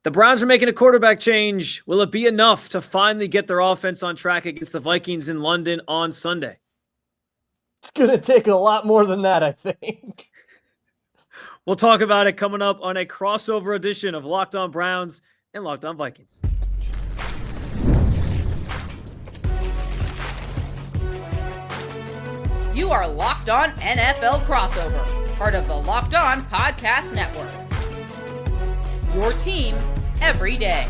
The Browns are making a quarterback change. Will it be enough to finally get their offense on track against the Vikings in London on Sunday? It's going to take a lot more than that, I think. We'll talk about it coming up on a crossover edition of Locked On Browns and Locked On Vikings. You are Locked On NFL Crossover, part of the Locked On Podcast Network. Your team every day.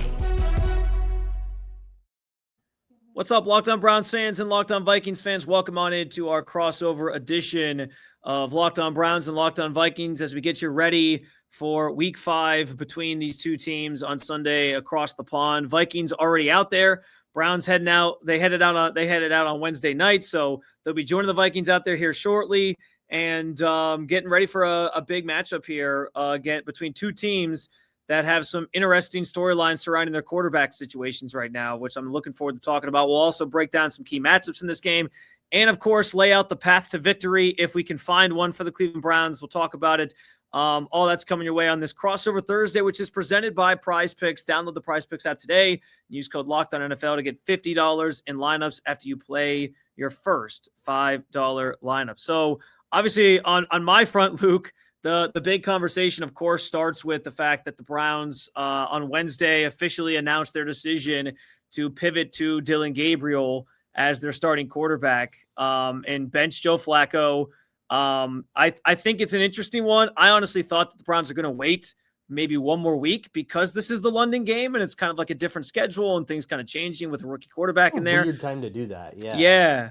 What's up, Locked On Browns fans and Locked On Vikings fans? Welcome on into our crossover edition of Locked On Browns and Locked On Vikings as we get you ready for Week 5 between these two teams on Sunday across the pond. Vikings already out there. Browns heading out. They headed out on Wednesday night, so they'll be joining the Vikings out there here shortly and getting ready for a big matchup here again between two teams that have some interesting storylines surrounding their quarterback situations right now, which I'm looking forward to talking about. We'll also break down some key matchups in this game and, of course, lay out the path to victory if we can find one for the Cleveland Browns. We'll talk about it. All that's coming your way on this Crossover Thursday, which is presented by Prize Picks. Download the Prize Picks app today. Use code LOCKEDONNFL to get $50 in lineups after you play your first $5 lineup. So, obviously, on my front, Luke, the big conversation, of course, starts with the fact that the Browns on Wednesday officially announced their decision to pivot to Dillon Gabriel as their starting quarterback and bench Joe Flacco. I think it's an interesting one. I honestly thought that the Browns are going to wait maybe one more week because this is the London game and it's kind of like a different schedule and things kind of changing with a rookie quarterback in there. Weird time to do that. Yeah.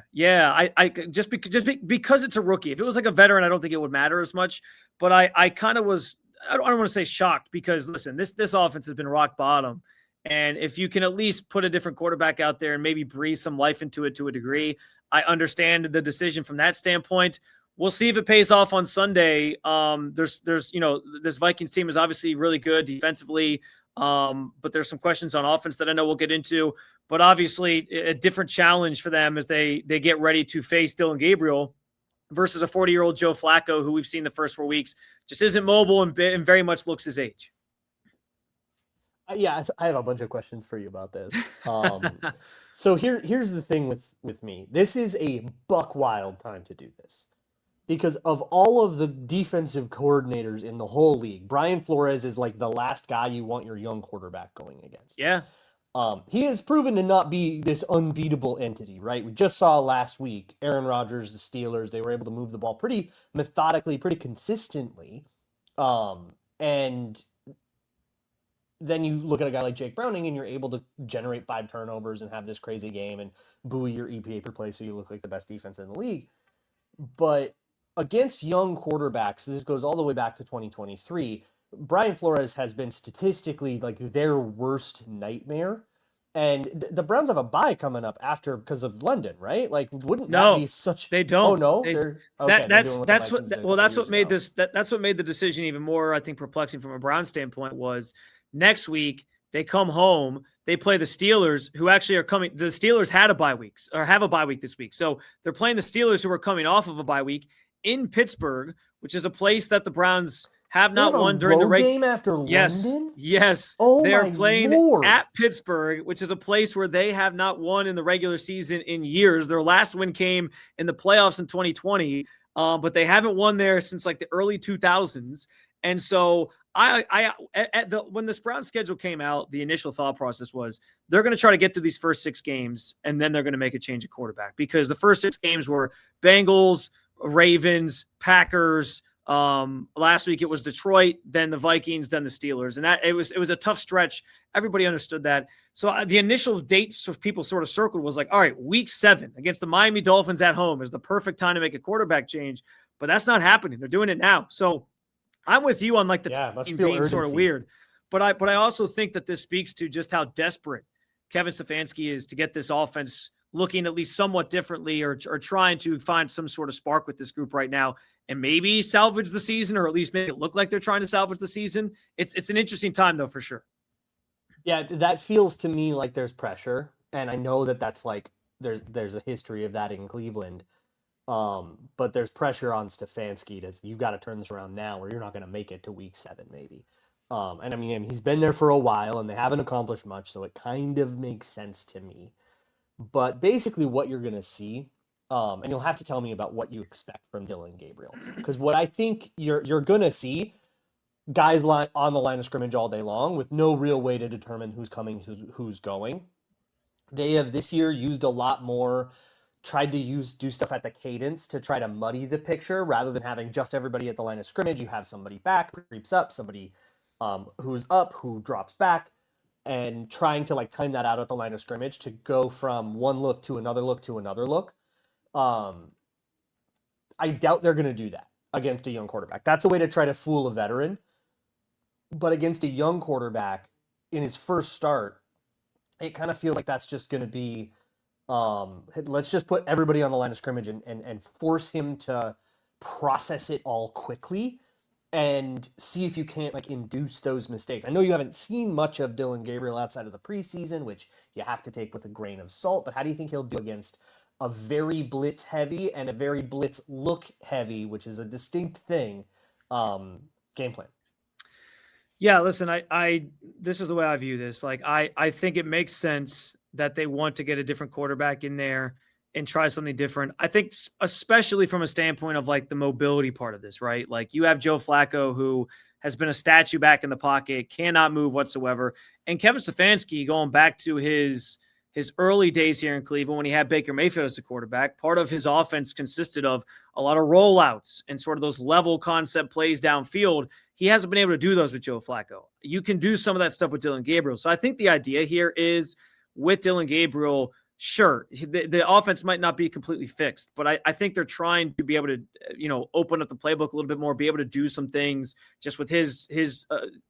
I just because it's a rookie. If it was like a veteran, I don't think it would matter as much. But I kind of was. I don't want to say shocked because listen, this offense has been rock bottom, and if you can at least put a different quarterback out there and maybe breathe some life into it to a degree, I understand the decision from that standpoint. We'll see if it pays off on Sunday. There's this Vikings team is obviously really good defensively, but there's some questions on offense that I know we'll get into. But obviously, a different challenge for them as they get ready to face Dillon Gabriel versus a 40-year-old Joe Flacco, who we've seen the first 4 weeks, just isn't mobile and very much looks his age. Yeah, I have a bunch of questions for you about this. So here's the thing with me. This is a buck wild time to do this. Because of all of the defensive coordinators in the whole league, Brian Flores is like the last guy you want your young quarterback going against. Yeah. He has proven to not be this unbeatable entity, right? We just saw last week, Aaron Rodgers, the Steelers, they were able to move the ball pretty methodically, pretty consistently. And then you look at a guy like Jake Browning and you're able to generate 5 turnovers and have this crazy game and buoy your EPA per play so you look like the best defense in the league. But against young quarterbacks, this goes all the way back to 2023, Brian Flores has been statistically like their worst nightmare. And the Browns have a bye coming up after because of London, right? Like, wouldn't that be such? They don't. Oh no, that's what made this. That's what made the decision even more, I think, perplexing from a Browns standpoint. Was next week they come home, they play the Steelers, who actually are coming. The Steelers had a bye week or have a bye week this week, so they're playing the Steelers, who are coming off of a bye week in Pittsburgh, which is a place that the Browns have not won during the game after London. Yes. Oh, they are playing Lord. at Pittsburgh, which is a place where they have not won in the regular season in years. Their last win came in the playoffs in 2020, but they haven't won there since like the early 2000s. And so when this Browns schedule came out, the initial thought process was they're going to try to get through these first 6 games, and then they're going to make a change at quarterback, because the first 6 games were Bengals, Ravens, Packers. Last week it was Detroit, then the Vikings, then the Steelers, and that it was a tough stretch. Everybody understood that. So the initial dates of people sort of circled was like, all right, week 7 against the Miami Dolphins at home is the perfect time to make a quarterback change, but that's not happening. They're doing it now. So I'm with you on like the team being urgency. Sort of weird, but I also think that this speaks to just how desperate Kevin Stefanski is to get this offense looking at least somewhat differently, or trying to find some sort of spark with this group right now and maybe salvage the season, or at least make it look like they're trying to salvage the season. It's an interesting time though, for sure. Yeah, that feels to me like there's pressure. And I know that that's like, there's a history of that in Cleveland. But there's pressure on Stefanski you got to turn this around now, or you're not going to make it to week 7, maybe. And I mean, he's been there for a while and they haven't accomplished much, so it kind of makes sense to me. But basically what you're going to see, and you'll have to tell me about what you expect from Dillon Gabriel, because what I think you're going to see, guys on the line of scrimmage all day long with no real way to determine who's coming, who's going. They have this year used a lot more, tried to do stuff at the cadence to try to muddy the picture rather than having just everybody at the line of scrimmage. You have somebody back, creeps up, somebody who's up, who drops back, and trying to like time that out at the line of scrimmage to go from one look to another look to another look. I doubt they're going to do that against a young quarterback. That's a way to try to fool a veteran. But against a young quarterback in his first start, it kind of feels like that's just going to be, let's just put everybody on the line of scrimmage and force him to process it all quickly and see if you can't like induce those mistakes. I know you haven't seen much of Dillon Gabriel outside of the preseason, which you have to take with a grain of salt, but how do you think he'll do against a very blitz heavy and a very blitz look heavy, which is a distinct thing, game plan? Yeah, listen, I this is the way I view this. Like, I think it makes sense that they want to get a different quarterback in there and try something different. I think especially from a standpoint of like the mobility part of this, right? Like you have Joe Flacco, who has been a statue back in the pocket, cannot move whatsoever. And Kevin Stefanski, going back to his early days here in Cleveland when he had Baker Mayfield as the quarterback, part of his offense consisted of a lot of rollouts and sort of those level concept plays downfield. He hasn't been able to do those with Joe Flacco. You can do some of that stuff with Dillon Gabriel. So I think the idea here is with Dillon Gabriel, sure, the offense might not be completely fixed, but I think they're trying to be able to, open up the playbook a little bit more, be able to do some things just with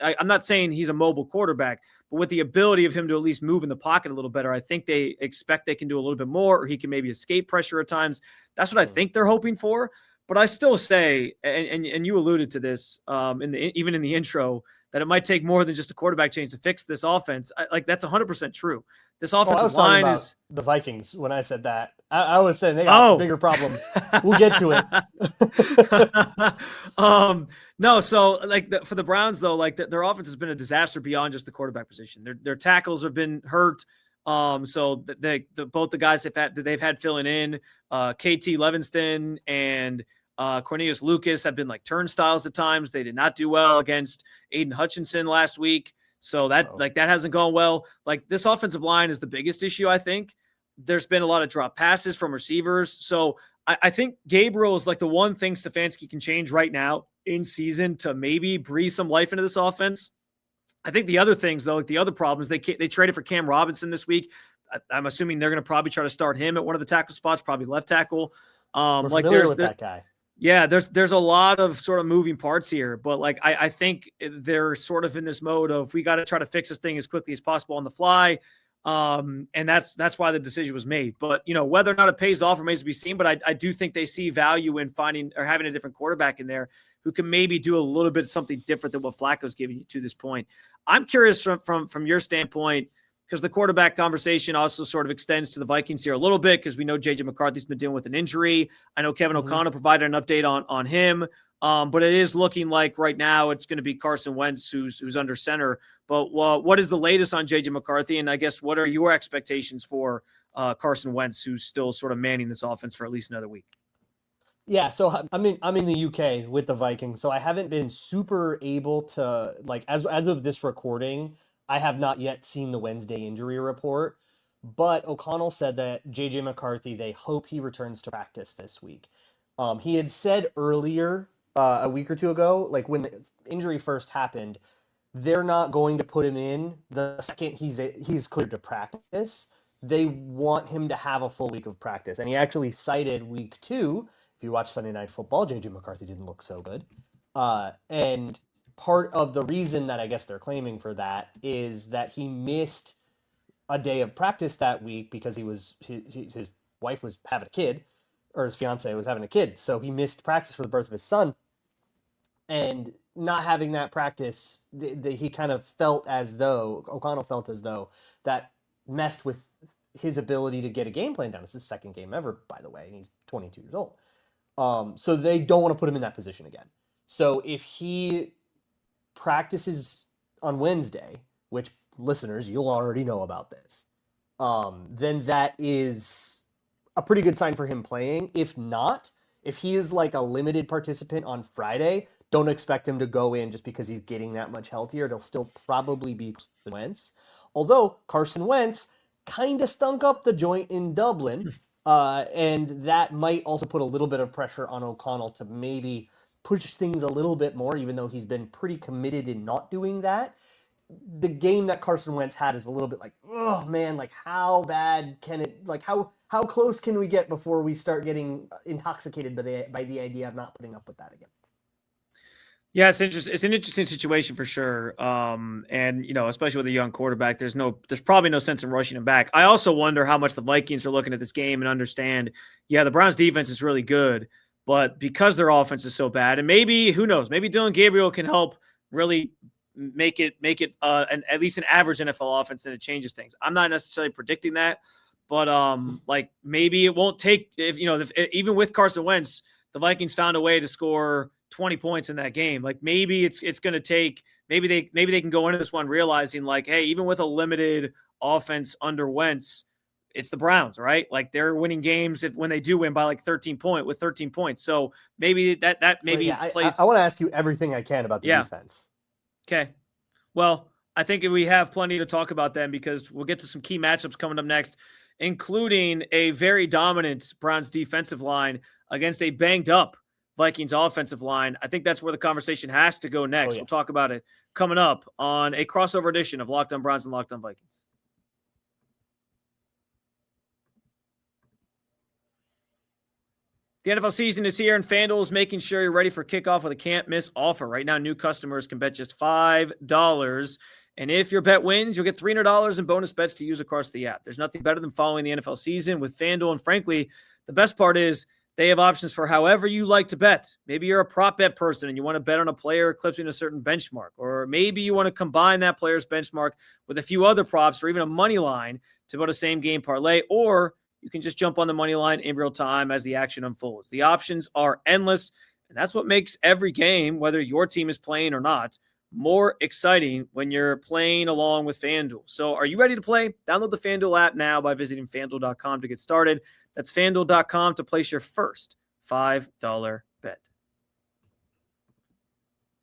I'm not saying he's a mobile quarterback, but with the ability of him to at least move in the pocket a little better, I think they expect they can do a little bit more, or he can maybe escape pressure at times. That's what I think they're hoping for. But I still say, and you alluded to this even in the intro, that it might take more than just a quarterback change to fix this offense. That's 100% true. This offensive line is the Vikings. When I said that, I was saying they got bigger problems. We'll get to it. No, so for the Browns though, their offense has been a disaster beyond just the quarterback position. Their tackles have been hurt. So both the guys they've had filling in, KT Levinston and Cornelius Lucas have been like turnstiles at times. They did not do well against Aiden Hutchinson last week. So that hasn't gone well. Like, this offensive line is the biggest issue, I think. There's been a lot of drop passes from receivers. So I think Gabriel is like the one thing Stefanski can change right now in season to maybe breathe some life into this offense. I think the other things, though, like the other problems, they traded for Cam Robinson this week. I'm assuming they're going to probably try to start him at one of the tackle spots, probably left tackle. We're familiar with that guy. Yeah, there's a lot of sort of moving parts here, but I think they're sort of in this mode of, we got to try to fix this thing as quickly as possible on the fly. And that's why the decision was made. But, whether or not it pays off remains to be seen. But I do think they see value in finding or having a different quarterback in there who can maybe do a little bit something different than what Flacco's giving you to this point. I'm curious from your standpoint, because the quarterback conversation also sort of extends to the Vikings here a little bit, because we know JJ McCarthy's been dealing with an injury. I know Kevin O'Connell provided an update on him, but it is looking like right now it's going to be Carson Wentz who's under center. But what is the latest on JJ McCarthy? And I guess what are your expectations for Carson Wentz, who's still sort of manning this offense for at least another week? Yeah, so I'm in the UK with the Vikings, so I haven't been super able to, as of this recording, I have not yet seen the Wednesday injury report, but O'Connell said that JJ McCarthy, they hope he returns to practice this week. He had said earlier, a week or two ago, when the injury first happened, they're not going to put him in the second he's cleared to practice. They want him to have a full week of practice. And he actually cited week 2. If you watch Sunday Night Football, JJ McCarthy didn't look so good. And part of the reason that I guess they're claiming for that is that he missed a day of practice that week because his wife was having a kid, or his fiance was having a kid. So he missed practice for the birth of his son. And not having that practice, he kind of O'Connell felt as though that messed with his ability to get a game plan down. It's his second game ever, by the way, and he's 22 years old. So they don't want to put him in that position again. So if he practices on Wednesday, which listeners, you'll already know about this, then that is a pretty good sign for him playing. If not, if he is like a limited participant on Friday, don't expect him to go in just because he's getting that much healthier. It'll still probably be Carson Wentz. Although Carson Wentz kind of stunk up the joint in Dublin, and that might also put a little bit of pressure on O'Connell to maybe push things a little bit more, even though he's been pretty committed in not doing that. The game that Carson Wentz had is a little bit like, oh man, like how bad can it, like how close can we get before we start getting intoxicated by the idea of not putting up with that again? Yeah, it's an interesting situation for sure. And especially with a young quarterback, there's probably no sense in rushing him back. I also wonder how much the Vikings are looking at this game and understand, the Browns defense is really good, but because their offense is so bad, and maybe, who knows, maybe Dillon Gabriel can help really make it at least an average NFL offense, and it changes things. I'm not necessarily predicting that, but like maybe it won't take, even with Carson Wentz, the Vikings found a way to score 20 points in that game. Like maybe it's going to take, maybe they can go into this one realizing like, hey, even with a limited offense under Wentz, it's the Browns, right? Like they're winning games when they do win by like 13 points. So maybe that plays. I want to ask you everything I can about the defense. Okay. Well, I think we have plenty to talk about then, because we'll get to some key matchups coming up next, including a very dominant Browns defensive line against a banged up Vikings offensive line. I think that's where the conversation has to go next. We'll talk about it coming up on a crossover edition of Locked On Browns and Locked On Vikings. The NFL season is here, and FanDuel is making sure you're ready for kickoff with a can't-miss offer. Right now, new customers can bet just $5, and if your bet wins, you'll get $300 in bonus bets to use across the app. There's nothing better than following the NFL season with FanDuel, and frankly, the best part is they have options for however you like to bet. Maybe you're a prop bet person and you want to bet on a player eclipsing a certain benchmark, or maybe you want to combine that player's benchmark with a few other props or even a money line to build a same-game parlay, or you can just jump on the money line in real time as the action unfolds. The options are endless, and that's what makes every game, whether your team is playing or not, more exciting when you're playing along with FanDuel. So are you ready to play? Download the FanDuel app now by visiting FanDuel.com to get started. That's FanDuel.com to place your first $5 bet.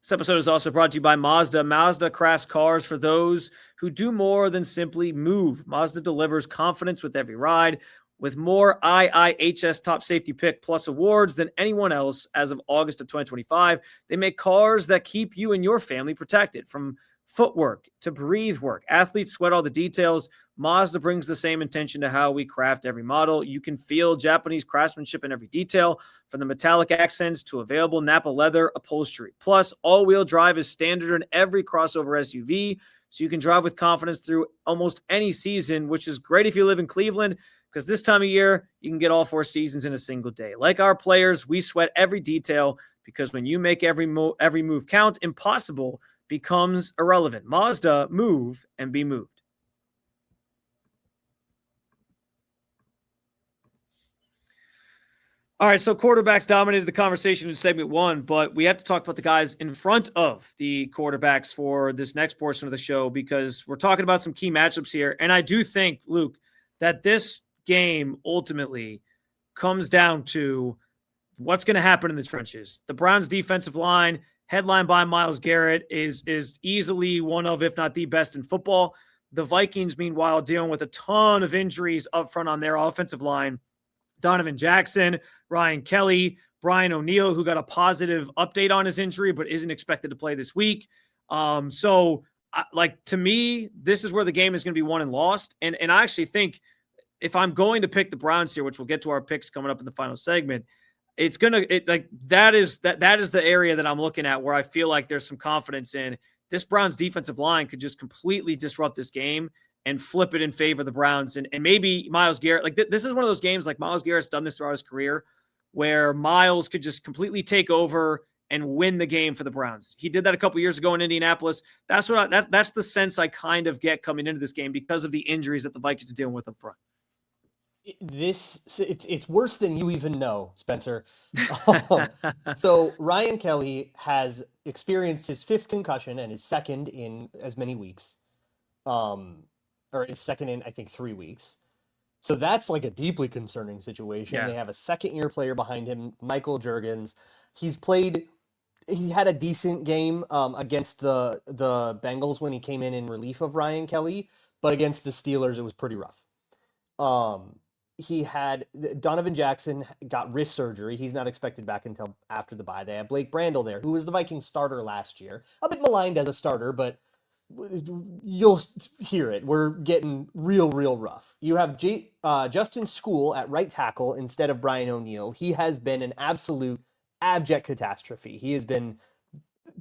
This episode is also brought to you by Mazda. Mazda crafts cars for those who do more than simply move. Mazda delivers confidence with every ride, with more IIHS Top Safety Pick Plus awards than anyone else as of August of 2025. They make cars that keep you and your family protected. From footwork to breathe work, athletes sweat all the details. Mazda brings the same intention to how we craft every model. You can feel Japanese craftsmanship in every detail, from the metallic accents to available Napa leather upholstery. Plus, all-wheel drive is standard in every crossover SUV, so you can drive with confidence through almost any season, which is great if you live in Cleveland, because this time of year, you can get all 4 seasons in a single day. Like our players, we sweat every detail, because when you make every move count, impossible becomes irrelevant. Mazda, move and be moved. All right, so quarterbacks dominated the conversation in segment 1, but we have to talk about the guys in front of the quarterbacks for this next portion of the show, because we're talking about some key matchups here. And I do think, Luke, that this game ultimately comes down to what's going to happen in the trenches. The Browns defensive line, headlined by Myles Garrett, is easily one of, if not the best in football. The Vikings, meanwhile, dealing with a ton of injuries up front on their offensive line. Donovan Jackson, Ryan Kelly, Brian O'Neill, who got a positive update on his injury but isn't expected to play this week. To me, this is where the game is going to be won and lost. And I actually think if I'm going to pick the Browns here, which we'll get to our picks coming up in the final segment, that is the area that I'm looking at where I feel like there's some confidence in. This Browns defensive line could just completely disrupt this game and flip it in favor of the Browns. And maybe Myles Garrett, this is one of those games, like Myles Garrett's done this throughout his career, where Myles could just completely take over and win the game for the Browns. He did that a couple years ago in Indianapolis. That's the sense I kind of get coming into this game because of the injuries that the Vikings are dealing with up front. It's worse than you even know, Spencer. Um, so Ryan Kelly has experienced his 5th concussion and his second in as many weeks, or his second in I think 3 weeks. So that's like a deeply concerning situation. Yeah. They have a second-year player behind him, Michael Juergens. He had a decent game against the Bengals when he came in relief of Ryan Kelly, but against the Steelers it was pretty rough. He had Donovan Jackson got wrist surgery. He's not expected back until after the bye. They have Blake Brandel there, who was the Vikings starter last year. A bit maligned as a starter, but you'll hear it. We're getting real rough. You have Justin School at right tackle instead of Brian O'Neill. He has been an absolute abject catastrophe. He has been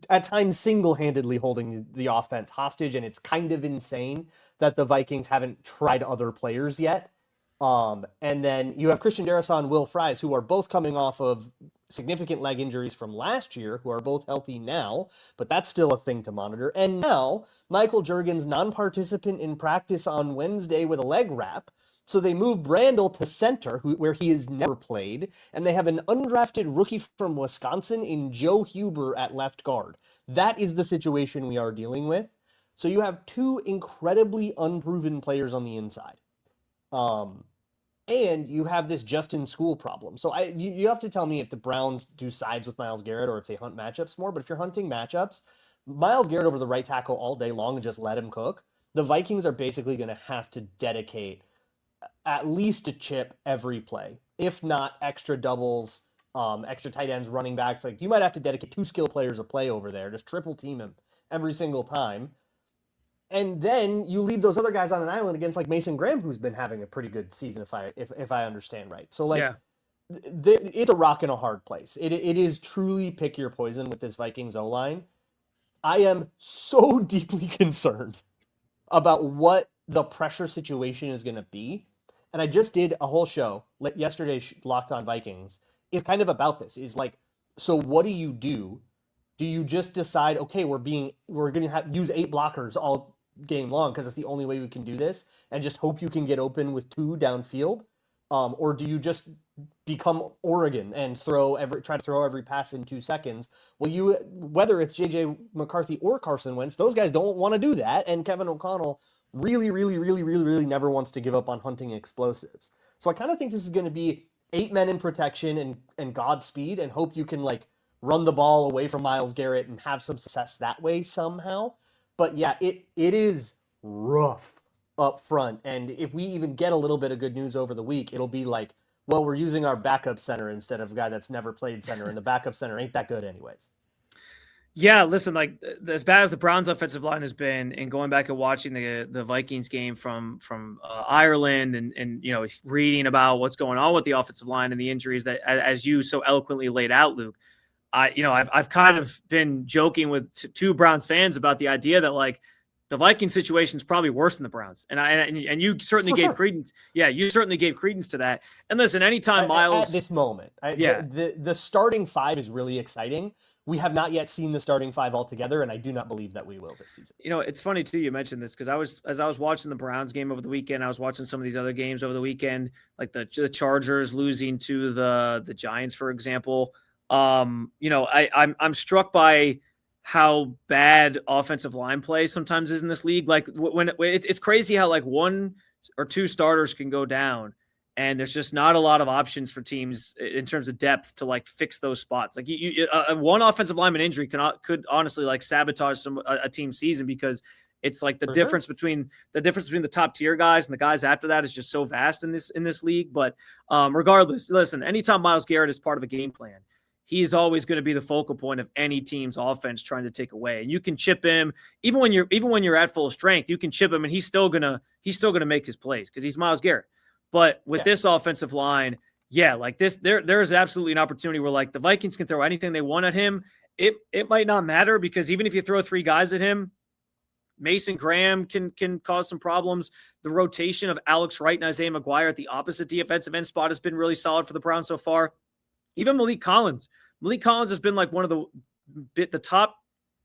at times single-handedly holding the offense hostage, and it's kind of insane that the Vikings haven't tried other players yet. And then you have Christian Darrisaw and Will Fries, who are both coming off of significant leg injuries from last year, who are both healthy now, but that's still a thing to monitor. And now Michael Juergens, non-participant in practice on Wednesday with a leg wrap. So they move Brandel to center, where he has never played, and they have an undrafted rookie from Wisconsin in Joe Huber at left guard. That is the situation we are dealing with. So you have 2 incredibly unproven players on the inside. And you have this Justin School problem. So you have to tell me if the Browns do sides with Myles Garrett or if they hunt matchups more. But if you're hunting matchups, Myles Garrett over the right tackle all day long and just let him cook. The Vikings are basically going to have to dedicate at least a chip every play, if not extra doubles, extra tight ends, running backs. Like you might have to dedicate 2 skill players a play over there, just triple team him every single time. And then you leave those other guys on an island against like Mason Graham, who's been having a pretty good season, if I understand right. So like, it's a rock and a hard place. It is truly pick your poison with this Vikings O-line. I am so deeply concerned about what the pressure situation is going to be. And I just did a whole show yesterday's Locked On Vikings is kind of about this. Is like, so what do you do? Do you just decide, okay, we're going to use 8 blockers all game long because it's the only way we can do this, and just hope you can get open with 2 downfield? Or do you just become Oregon and try to throw every pass in 2 seconds? Well, whether it's JJ McCarthy or Carson Wentz, those guys don't want to do that, and Kevin O'Connell really never wants to give up on hunting explosives. So I kind of think this is going to be 8 men in protection and Godspeed, and hope you can like run the ball away from Myles Garrett and have some success that way somehow. But yeah, it is rough up front. And if we even get a little bit of good news over the week, it'll be like, well, we're using our backup center instead of a guy that's never played center, and the backup center ain't that good anyways. Yeah, listen, like as bad as the Browns' offensive line has been, and going back and watching the Vikings game from Ireland, and you know, reading about what's going on with the offensive line and the injuries that, as you so eloquently laid out, Luke, I've kind of been joking with 2 Browns fans about the idea that like the Viking situation is probably worse than the Browns, and you certainly gave credence. Yeah, you certainly gave credence to that. And listen, anytime Myles at this moment, the starting 5 is really exciting. We have not yet seen the starting 5 altogether, and I do not believe that we will this season. You know, it's funny too, you mentioned this, because as I was watching the Browns game over the weekend, I was watching some of these other games over the weekend, like the Chargers losing to the Giants, for example. You know, I'm struck by how bad offensive line play sometimes is in this league. Like when it's crazy how like 1 or 2 starters can go down, and there's just not a lot of options for teams in terms of depth to like fix those spots. Like one offensive lineman injury could honestly like sabotage a team's season, because it's like the difference between the top tier guys and the guys after that is just so vast in this league. But regardless, listen, anytime Myles Garrett is part of a game plan, he's always going to be the focal point of any team's offense trying to take away. And you can chip him even when you're at full strength. You can chip him, and he's still gonna make his plays because he's Myles Garrett. But with this offensive line, like this, there is absolutely an opportunity where like the Vikings can throw anything they want at him. It might not matter, because even if you throw 3 guys at him, Mason Graham can cause some problems. The rotation of Alex Wright and Isaiah McGuire at the opposite defensive end spot has been really solid for the Browns so far. Even Malik Collins has been like one of the top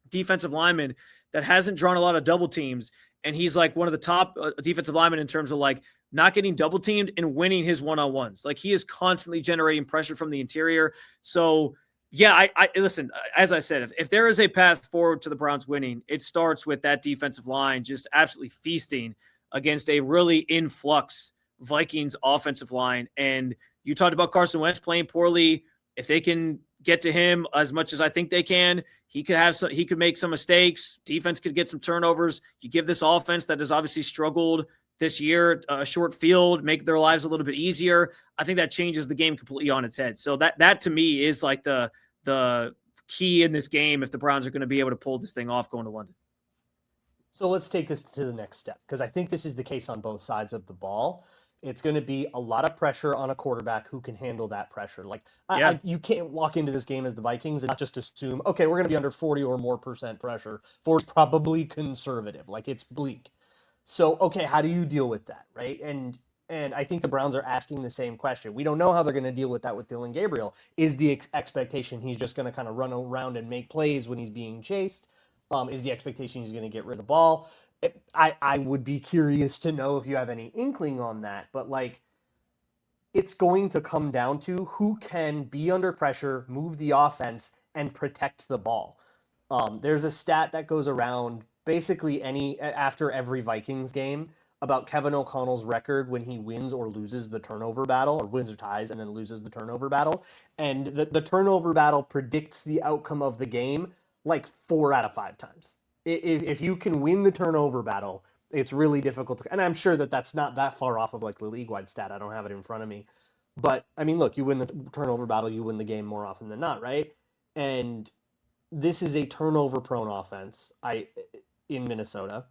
defensive linemen that hasn't drawn a lot of double teams. And he's like one of the top defensive linemen in terms of like not getting double teamed, and winning his one-on-ones. Like, he is constantly generating pressure from the interior. So yeah, I listen, as I said, if there is a path forward to the Browns winning, it starts with that defensive line just absolutely feasting against a really influx Vikings offensive line. And you talked about Carson Wentz playing poorly. If they can get to him as much as I think they can, he could make some mistakes. Defense could get some turnovers. You give this offense that has obviously struggled this year a short field, make their lives a little bit easier. I think that changes the game completely on its head. So that to me is like the key in this game if the Browns are going to be able to pull this thing off going to London. So let's take this to the next step, because I think this is the case on both sides of the ball. It's going to be a lot of pressure on a quarterback who can handle that pressure. Like, you can't walk into this game as the Vikings and not just assume, okay, we're going to be under 40 or more % pressure. 4 is probably conservative. Like, it's bleak. So, okay, how do you deal with that, right? And I think the Browns are asking the same question. We don't know how they're going to deal with that with Dillon Gabriel. Is the expectation he's just going to kind of run around and make plays when he's being chased? Is the expectation he's going to get rid of the ball? I would be curious to know if you have any inkling on that. But, like, it's going to come down to who can be under pressure, move the offense, and protect the ball. There's a stat that goes around basically after every Vikings game about Kevin O'Connell's record when he wins or loses the turnover battle, or wins or ties and then loses the turnover battle. And the turnover battle predicts the outcome of the game like 4 out of 5 times. If you can win the turnover battle, it's really difficult to, and I'm sure that that's not that far off of like the league-wide stat. I don't have it in front of me. But, I mean, look, you win the turnover battle, you win the game more often than not, right? And this is a turnover-prone offense in Minnesota.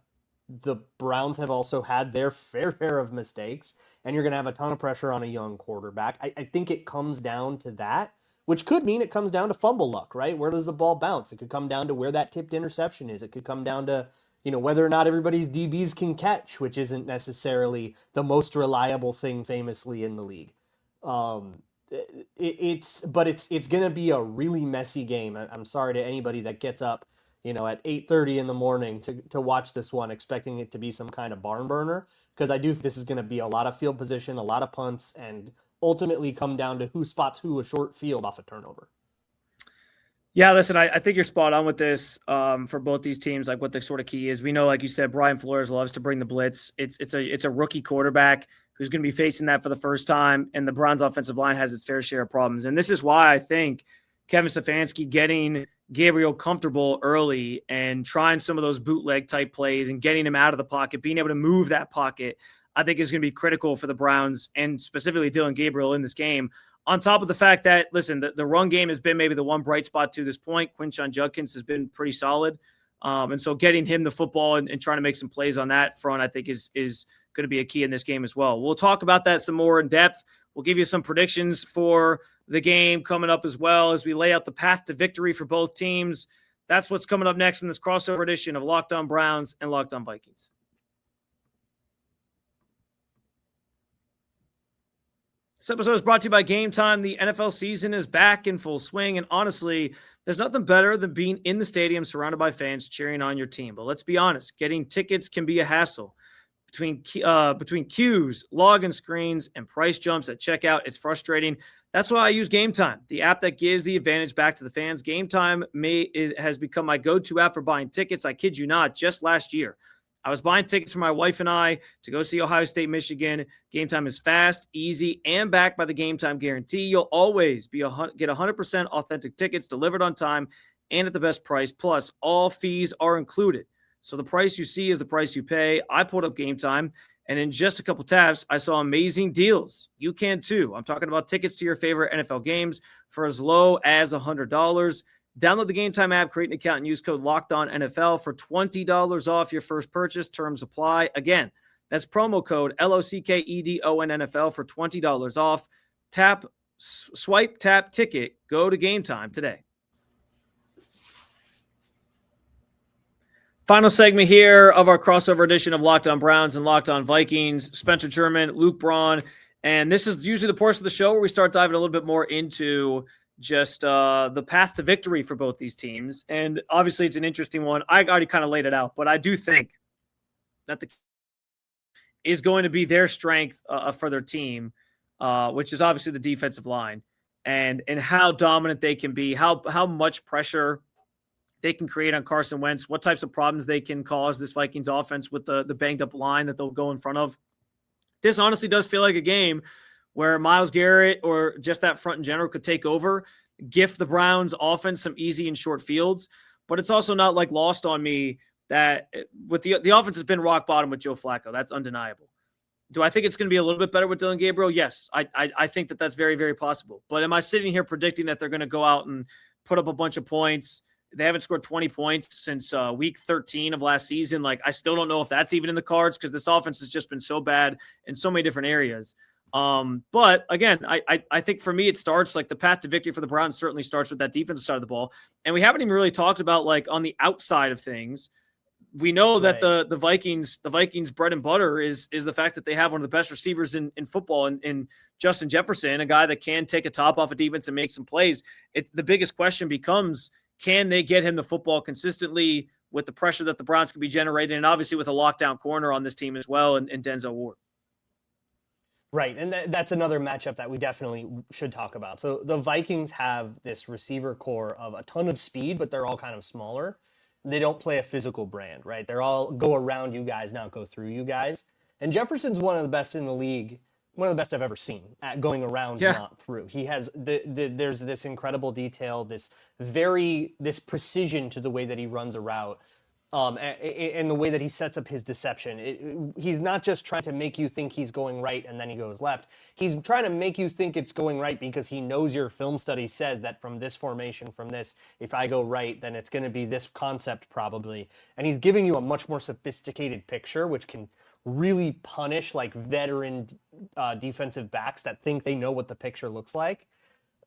The Browns have also had their fair share of mistakes, and you're going to have a ton of pressure on a young quarterback. I think it comes down to that, which could mean it comes down to fumble luck, right? Where does the ball bounce? It could come down to where that tipped interception is. It could come down to, whether or not everybody's DBs can catch, which isn't necessarily the most reliable thing famously in the league. It's going to be a really messy game. I'm sorry to anybody that gets up, at 8:30 in the morning to watch this one, expecting it to be some kind of barn burner, because I do think this is going to be a lot of field position, a lot of punts, and ultimately come down to who spots who a short field off a turnover. Yeah, listen, I think you're spot on with this for both these teams, like what the sort of key is. We know, like you said, Brian Flores loves to bring the blitz. It's a rookie quarterback who's going to be facing that for the first time, and the Browns offensive line has its fair share of problems. And this is why I think Kevin Stefanski getting Gabriel comfortable early and trying some of those bootleg type plays and getting him out of the pocket, being able to move that pocket, I think is going to be critical for the Browns and specifically Dillon Gabriel in this game. On top of the fact that, listen, the run game has been maybe the one bright spot to this point. Quinshon Judkins has been pretty solid. And so getting him the football and trying to make some plays on that front, I think is going to be a key in this game as well. We'll talk about that some more in depth. We'll give you some predictions for the game coming up as well as we lay out the path to victory for both teams. That's what's coming up next in this crossover edition of Locked On Browns and Locked On Vikings. This episode is brought to you by Game Time. The NFL season is back in full swing, and honestly, there's nothing better than being in the stadium surrounded by fans cheering on your team. But let's be honest, getting tickets can be a hassle. Between queues, login screens, and price jumps at checkout, it's frustrating. That's why I use Game Time, the app that gives the advantage back to the fans. Game Time has become my go-to app for buying tickets. I kid you not, just last year, I was buying tickets for my wife and I to go see Ohio State, Michigan. Game Time is fast, easy, and backed by the Game Time guarantee. You'll always get 100% authentic tickets delivered on time and at the best price. Plus, all fees are included. So the price you see is the price you pay. I pulled up Game Time, and in just a couple taps, I saw amazing deals. You can too. I'm talking about tickets to your favorite NFL games for as low as $100. Download the Game Time app, create an account, and use code LOCKEDONNFL for $20 off your first purchase. Terms apply. Again, that's promo code LOCKEDONNFL for $20 off. Swipe, tap, ticket. Go to Game Time today. Final segment here of our crossover edition of Locked On Browns and Locked On Vikings. Spencer German, Luke Braun, and this is usually the portion of the show where we start diving a little bit more into just the path to victory for both these teams. And obviously it's an interesting one. I already kind of laid it out, but I do think that is going to be their strength for their team, which is obviously the defensive line, and how dominant they can be, how much pressure they can create on Carson Wentz, what types of problems they can cause this Vikings offense with the banged up line that they'll go in front of. This honestly does feel like a game where Myles Garrett or just that front in general could take over, gift the Browns offense some easy and short fields. But it's also not like lost on me that with the offense has been rock bottom with Joe Flacco. That's undeniable. Do I think it's going to be a little bit better with Dillon Gabriel? Yes, I think that that's very, very possible. But am I sitting here predicting that they're going to go out and put up a bunch of points? They haven't scored 20 points since week 13 of last season. Like, I still don't know if that's even in the cards because this offense has just been so bad in so many different areas. But again, I think for me, it starts like the path to victory for the Browns certainly starts with that defensive side of the ball. And we haven't even really talked about like on the outside of things. We know that the Vikings bread and butter is the fact that they have one of the best receivers in football in Justin Jefferson, a guy that can take a top off a defense and make some plays. The biggest question becomes, can they get him the football consistently with the pressure that the Browns could be generating, and obviously with a lockdown corner on this team as well, and Denzel Ward. Right, and that's another matchup that we definitely should talk about. So the Vikings have this receiver core of a ton of speed, but they're all kind of smaller. They don't play a physical brand, right? They're all go around you guys, not go through you guys. And Jefferson's one of the best in the league, one of the best I've ever seen at going around, not through. He has there's this incredible detail, this precision to the way that he runs a route, and the way that he sets up his deception. He's not just trying to make you think he's going right and then he goes left. He's trying to make you think it's going right because he knows your film study says that from this formation, from this, if I go right, then it's going to be this concept probably. And he's giving you a much more sophisticated picture, which can really punish like veteran defensive backs that think they know what the picture looks like.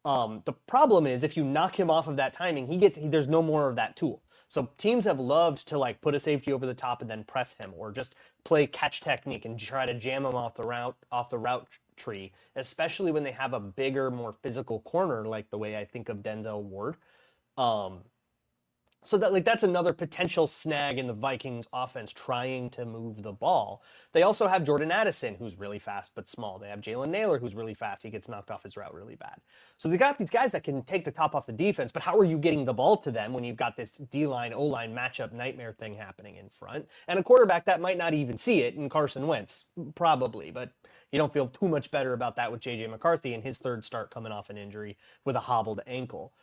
The problem is if you knock him off of that timing, there's no more of that tool. So teams have loved to like put a safety over the top and then press him, or just play catch technique and try to jam him off the route tree, especially when they have a bigger, more physical corner, like the way I think of Denzel Ward. So that's another potential snag in the Vikings offense trying to move the ball. They also have Jordan Addison, who's really fast but small. They have Jalen Nailor, who's really fast. He gets knocked off his route really bad. So they got these guys that can take the top off the defense, but how are you getting the ball to them when you've got this D-line, O-line matchup nightmare thing happening in front? And a quarterback that might not even see it in Carson Wentz, probably, but you don't feel too much better about that with JJ McCarthy in his third start coming off an injury with a hobbled ankle.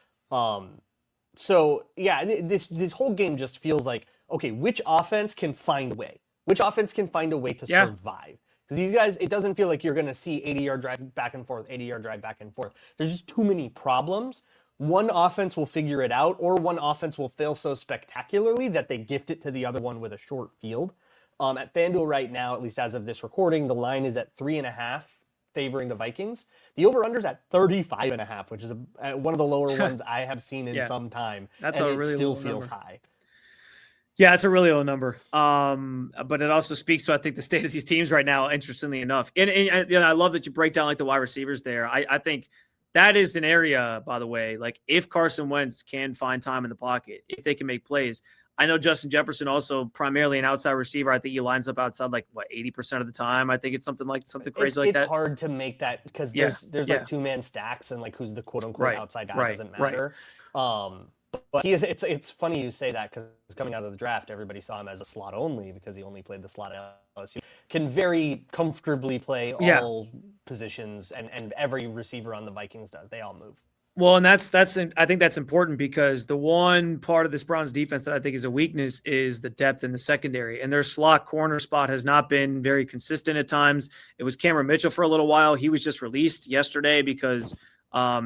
So, yeah, this whole game just feels like, okay, which offense can find a way? Which offense can find a way to survive? Because these guys, it doesn't feel like you're going to see 80-yard drive back and forth, 80-yard drive back and forth. There's just too many problems. One offense will figure it out, or one offense will fail so spectacularly that they gift it to the other one with a short field. At FanDuel right now, at least as of this recording, the line is at 3.5. favoring the Vikings. The over-under's at 35.5, which is one of the lower ones I have seen in some time. That's and a really it still low feels number. high. Yeah, it's a really low number. But it also speaks to, I think, the state of these teams right now, interestingly enough. And I love that you break down like the wide receivers there. I think that is an area, by the way, like if Carson Wentz can find time in the pocket, if they can make plays. I know Justin Jefferson also primarily an outside receiver. I think he lines up outside like 80% of the time. I think it's something crazy like that. It's hard to make that because there's like two-man stacks and like who's the quote unquote outside guy doesn't matter. But it's funny you say that because coming out of the draft, everybody saw him as a slot only because he only played the slot at LSU. Can very comfortably play all positions and every receiver on the Vikings does. They all move. Well, and I think that's important because the one part of this Browns defense that I think is a weakness is the depth in the secondary, and their slot corner spot has not been very consistent at times. It was Cameron Mitchell for a little while. He was just released yesterday because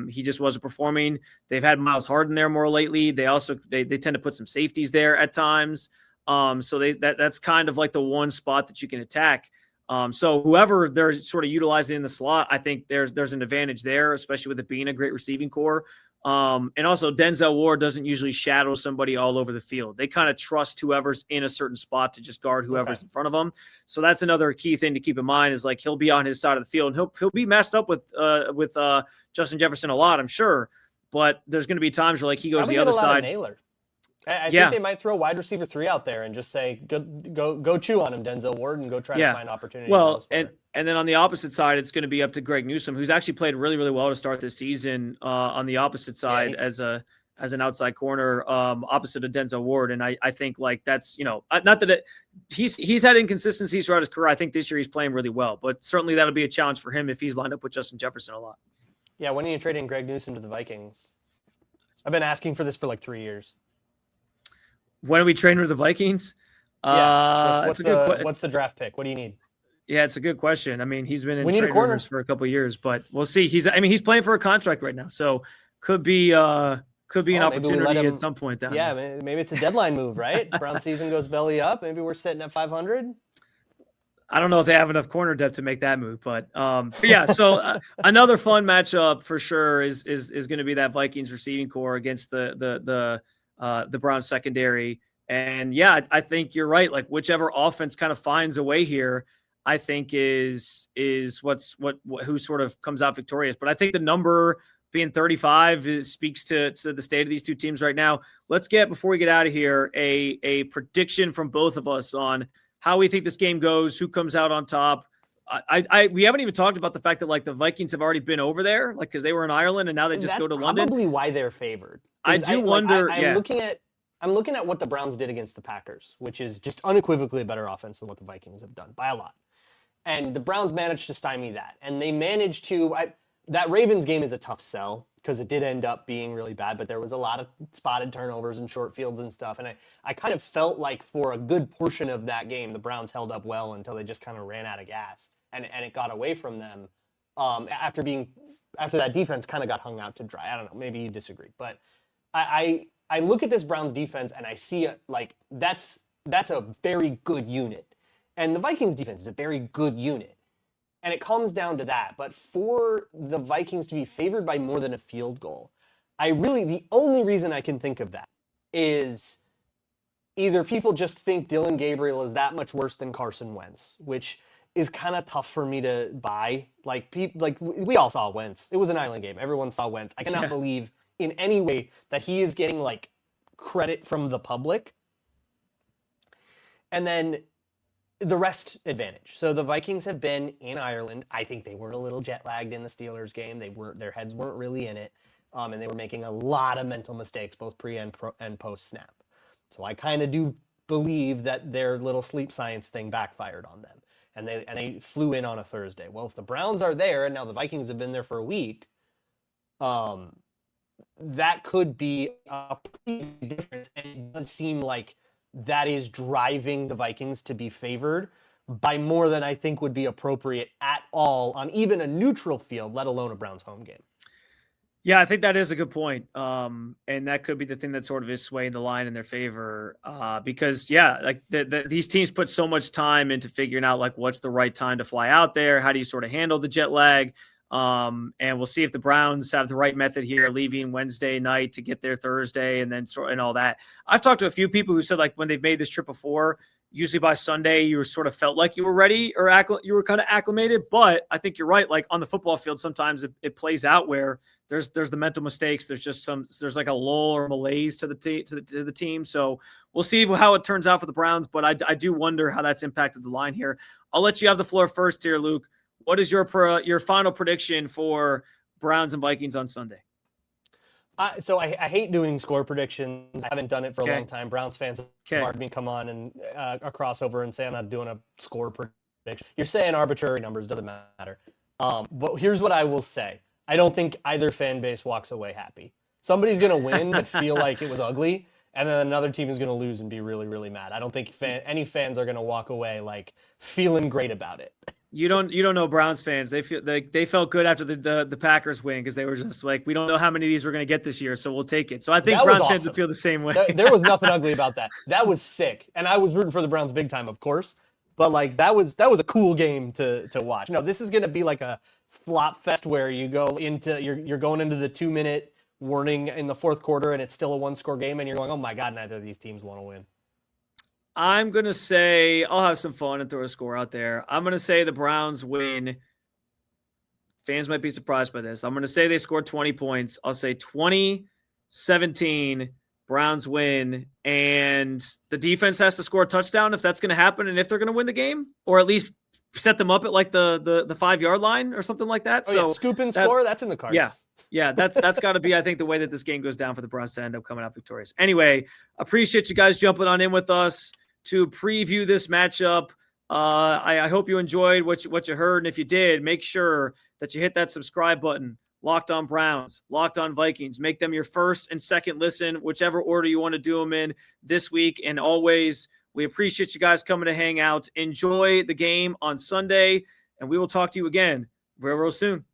he just wasn't performing. They've had Miles Harden there more lately. They also they tend to put some safeties there at times. So that's kind of like the one spot that you can attack. So whoever they're sort of utilizing in the slot, I think there's an advantage there, especially with it being a great receiving core. And also Denzel Ward doesn't usually shadow somebody all over the field. They kind of trust whoever's in a certain spot to just guard whoever's in front of them. So that's another key thing to keep in mind is like he'll be on his side of the field and he'll be messed up with Justin Jefferson a lot, I'm sure. But there's going to be times where like he goes the other side. I think they might throw wide receiver 3 out there and just say, go chew on him, Denzel Ward, and go try to find opportunities elsewhere. And then on the opposite side, it's going to be up to Greg Newsome, who's actually played really, really well to start this season on the opposite side as an outside corner, opposite of Denzel Ward. And I think like that's, not that he's had inconsistencies throughout his career. I think this year he's playing really well, but certainly that'll be a challenge for him if he's lined up with Justin Jefferson a lot. Yeah, when are you trading Greg Newsome to the Vikings? I've been asking for this for like 3 years. When are we trading with the Vikings? What's the draft pick? What do you need? Yeah, it's a good question. I mean, he's been in trade rumors for a couple of years, but we'll see. He's playing for a contract right now, so could be an opportunity at some point down. Yeah, maybe it's a deadline move, right? Brown season goes belly up. Maybe we're sitting at 500. I don't know if they have enough corner depth to make that move, but yeah. So another fun matchup for sure is going to be that Vikings receiving core against the Browns secondary. And yeah, I think you're right. Like whichever offense kind of finds a way here, I think is who sort of comes out victorious. But I think the number being 35 speaks to the state of these two teams right now. Let's before we get out of here, a prediction from both of us on how we think this game goes, who comes out on top. We haven't even talked about the fact that like the Vikings have already been over there, like because they were in Ireland and now they just go to London. That's probably why they're favored. I wonder. I'm looking at what the Browns did against the Packers, which is just unequivocally a better offense than what the Vikings have done by a lot. And the Browns managed to stymie that, and they managed to. That Ravens game is a tough sell because it did end up being really bad, but there was a lot of spotted turnovers and short fields and stuff. And I kind of felt like for a good portion of that game, the Browns held up well until they just kind of ran out of gas and it got away from them after that defense kind of got hung out to dry. I don't know, maybe you disagree, but I look at this Browns defense and I see like that's a very good unit. And the Vikings defense is a very good unit. And it comes down to that. But for the Vikings to be favored by more than a field goal, the only reason I can think of that is either people just think Dillon Gabriel is that much worse than Carson Wentz, which is kind of tough for me to buy. Like we all saw Wentz. It was an island game. Everyone saw Wentz. I cannot believe in any way that he is getting like credit from the public. And then the rest advantage. So the Vikings have been in Ireland. I think they were a little jet lagged in the Steelers game. Their heads weren't really in it. And they were making a lot of mental mistakes, both pre and post snap. So I kind of do believe that their little sleep science thing backfired on them. And they flew in on a Thursday. Well, if the Browns are there and now the Vikings have been there for a week, that could be a pretty difference. And it does seem like that is driving the Vikings to be favored by more than I think would be appropriate at all on even a neutral field, let alone a Browns home game. Yeah, I think that is a good point. And that could be the thing that sort of is swaying the line in their favor. Because like these teams put so much time into figuring out like what's the right time to fly out there. How do you sort of handle the jet lag? And we'll see if the Browns have the right method here, leaving Wednesday night to get there Thursday and then and all that. I've talked to a few people who said like when they've made this trip before, usually by Sunday you sort of felt like you were ready or you were kind of acclimated. But I think you're right. Like on the football field, sometimes it plays out where there's the mental mistakes. There's like a lull or malaise to the team. So we'll see how it turns out for the Browns. But I do wonder how that's impacted the line here. I'll let you have the floor first here, Luke. What is your final prediction for Browns and Vikings on Sunday? So I hate doing score predictions. I haven't done it for a long time. Browns fans have heard me come on and a crossover and say I'm not doing a score prediction. You're saying arbitrary numbers, doesn't matter. But here's what I will say. I don't think either fan base walks away happy. Somebody's going to win but feel like it was ugly, and then another team is going to lose and be really, really mad. I don't think any fans are going to walk away like feeling great about it. You don't know Browns fans. They feel like they felt good after the Packers win because they were just like, we don't know how many of these we're going to get this year, so we'll take it. So I think Browns fans would feel the same way. There was nothing ugly about that. That was sick, and I was rooting for the Browns big time, of course. But like that was a cool game to watch. No, this is going to be like a slop fest where you go into you're going into the 2-minute warning in the fourth quarter, and it's still a 1-score game, and you're going, oh my God, neither of these teams want to win. I'm going to say I'll have some fun and throw a score out there. I'm going to say the Browns win. Fans might be surprised by this. I'm going to say they scored 20 points. I'll say 20-17 Browns win, and the defense has to score a touchdown if that's going to happen and if they're going to win the game, or at least set them up at like the 5-yard line or something like that. Scoop and score, that's in the cards. Yeah, that's got to be, I think, the way that this game goes down for the Browns to end up coming out victorious. Anyway, appreciate you guys jumping on in with us to preview this matchup. I hope you enjoyed what you heard, and if you did, make sure that you hit that subscribe button. Locked On Browns, Locked On Vikings. Make them your first and second listen, whichever order you want to do them in this week. And always, we appreciate you guys coming to hang out. Enjoy the game on Sunday, and we will talk to you again real soon.